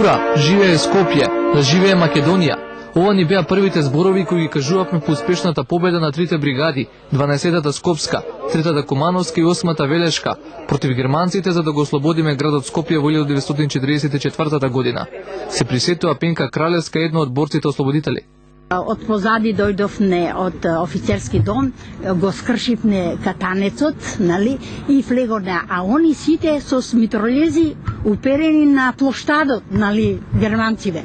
Ура, живее Скопје, да живее Македонија. Ова ни беа првите зборови кои ги кажувавме по успешната победа на трите бригади, 12-та Скопска, 3-та Кумановска и 8-та Велешка, против германците за да го ослободиме градот Скопје во 1944 година. Се присетува Пенка Кралевска, една од борците ослободители. Од позади дојдовне од офицерски дом, го скршивне катанецот, нали, и влегоне, а они сите со митролези уперени на плоштадот, нали, германците.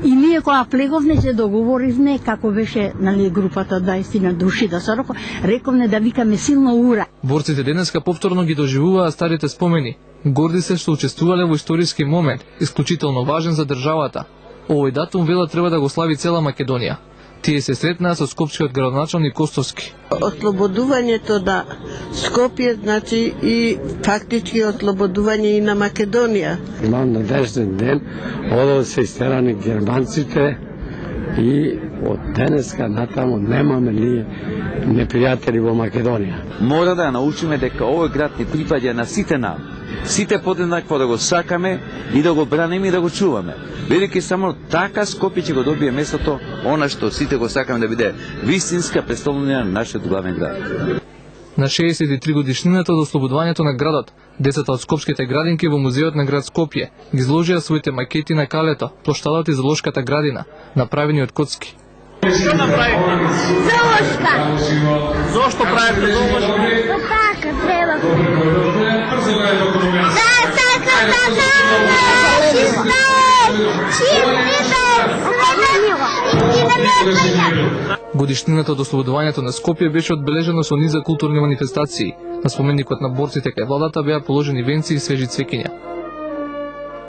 И ние кога влеговне се договоривме како беше, нали, групата 20 души да се рековне да викаме силно ура. Борците денеска повторно ги доживуваа старите спомени. Горди се што учествувале во историски момент, исклучително важен за државата. Овој датум велат треба да го слави цела Македонија. Тие се сретнаа со скопскиот градоначалник Костовски. Ослободувањето на Скопје значи и фактички ослободување и на Македонија. Имам надежден ден, одат се истерани германците и од денеска натаму немаме ние непријатели во Македонија. Мора да научиме дека овој град ни припаѓа на сите нам. Сите подеднакво да го сакаме и да го браниме и да го чуваме. Бидејќи само така Скопје ќе го добие местото, она што сите го сакаме да биде вистинска престолнина на нашиот главен град. На 63 годишнината од ослободувањето на градот, децата од скопските градинки во музеот на град Скопје ги изложија своите макети на калето, плоштадот и зоолошката градина, направени од коцки. Што направивте? Зоолошка. Зошто правите зоолошка? Така треба. Да, така, Годишнината од ослободувањето на Скопје беше одбележено со низа културни манифестации. На споменикот на борците кај владата беа положени венци и свежи цвеќиња.